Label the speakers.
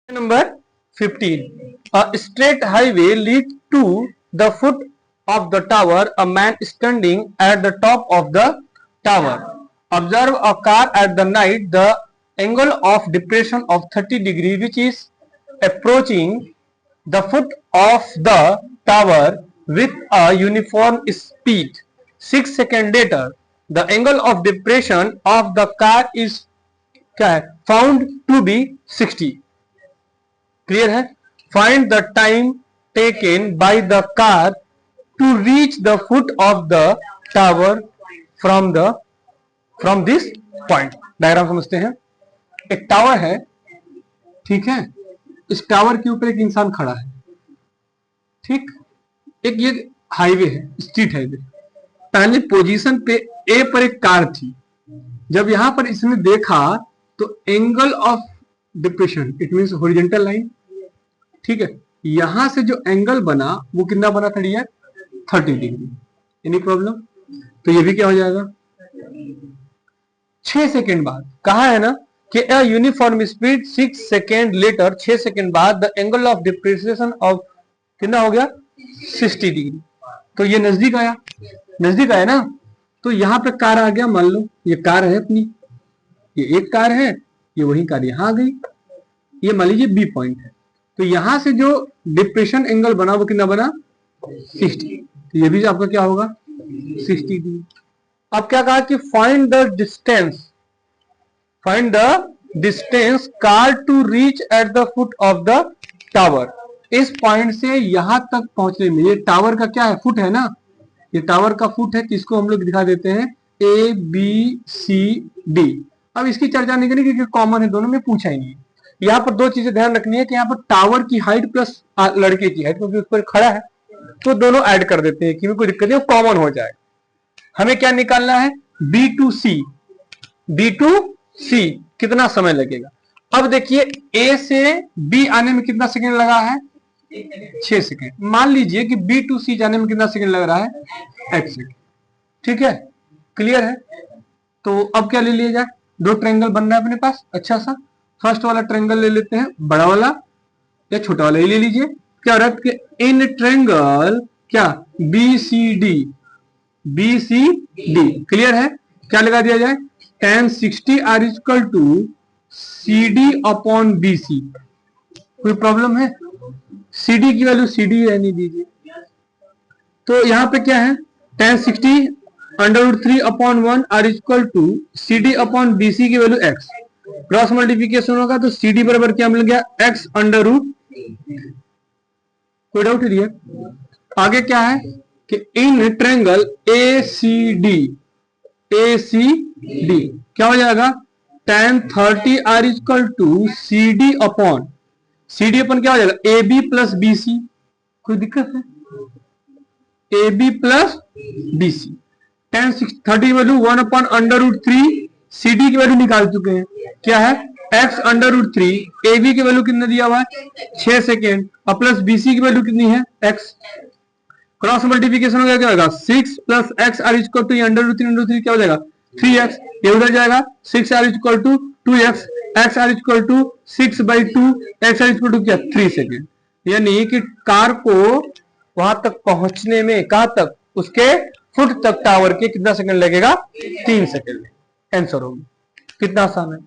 Speaker 1: Number 15. A straight highway leads to the foot of the tower. A man standing at the top of the tower. Observe a car at the night. The angle of depression of 30 degree which is approaching the foot of the tower with a uniform speed. 6 seconds later, the angle of depression of the car is found to be 60. Clear है. Find the time taken by the car to reach the foot of the tower from this point. Diagram समझते हैं. एक tower है, ठीक है. इस tower के ऊपर एक इंसान खड़ा है, ठीक. एक ये हाईवे है, स्ट्रीट हाईवे. पहले पोजीशन पे ए पर एक कार थी. जब यहां पर इसने देखा तो angle of depression, it means horizontal line, ठीक है. यहां से जो एंगल बना वो कितना बना था डियर? 30 डिग्री. Any problem? तो ये भी क्या हो जाएगा? 6 सेकेंड बाद. कहा है ना कि a uniform speed 6 second later, 6 second बाद the angle of depression of कितना हो गया? 60 डिग्री. तो ये नजदीक आया, नजदीक आया ना. तो यहां पे कार आ गया. मान लो ये कार है अपनी, ये एक कार है, ये वही कार यहां आ गई. ये मान लीजिए बी पॉइंट है. तो यहां से जो डिप्रेशन एंगल बना वो कितना बना? 60. तो ये भी आपका क्या होगा? 60 डिग्री. अब क्या कहा कि find the distance car to reach at the foot of the tower. इस पॉइंट से यहां तक पहुंचने में, ये टावर का क्या है? फुट है ना. ये टावर का फुट है, किसको हम लोग दिखा देते हैं ए बी सी डी. अब इसकी चर्चा नहीं करें क्योंकि कॉमन है, दोनों में पूछा ही नहीं. यहाँ पर दो चीजें ध्यान रखनी है कि यहाँ पर टावर की हाइट प्लस लड़के की हाइट, क्योंकि उस पर खड़ा है तो दोनों ऐड कर देते हैं कि कोई दिक्कत नहीं, कॉमन हो जाए. हमें क्या निकालना है? बी टू सी कितना समय लगेगा. अब देखिए ए से बी आने में कितना सेकेंड लगा है? 6 सेकेंड. मान लीजिए कि बी टू सी जाने में कितना सेकेंड लग रहा है? 8 सेकेंड. ठीक है, क्लियर है. तो अब क्या ले लिया जाए? दो ट्रायंगल बन रहा है अपने पास अच्छा सा. फर्स्ट वाला ट्रायंगल ले लेते हैं, बड़ा वाला या छोटा वाला ही ले लीजिए. क्या हो रहा है कि इन ट्रायंगल क्या बी सी डी क्लियर है. क्या लगा दिया जाए? tan 60 are equal to C D upon B C. कोई प्रॉब्लम है? सी डी की वैल्यू सी डी रहने दीजिए. तो यहां पे क्या है? tan 60 √3 upon 1 are equal to C D upon B C की वैल्यू x. क्रॉस मल्टीप्लीकेशन होगा तो सी डी बराबर क्या मिल गया? x √. कोई डाउट है? आगे क्या है कि in triangle A C D क्या हो जाएगा? tan 30 are equal to C D upon क्या हो जाएगा? A B plus B C. कोई दिक्कत है? A B plus B C. tan 30 value 1 अपॉन √3, सी डी की वैल्यू निकाल चुके हैं. क्या है? x √3. ए बी की वैल्यू कितना दिया हुआ है? 6 सेकेंड. और प्लस बी सी की वैल्यू कितनी है? x. क्रॉस मल्टीप्लीकेशन हो गया, क्या होगा? 6 plus x are equal to √3 क्या हो जाएगा? 3x. ये उधर जाएगा. 6 are equal to 2x. X are equal to 6/2. X are equal to क्या? 3 सेकेंड. यानी कि कार को वहां तक पहुंचने में, कहां तक? उसके फुट तक टावर के कितना सेकंड लगेगा? 3 सेकंड. आंसर होगा. कितना आसान है.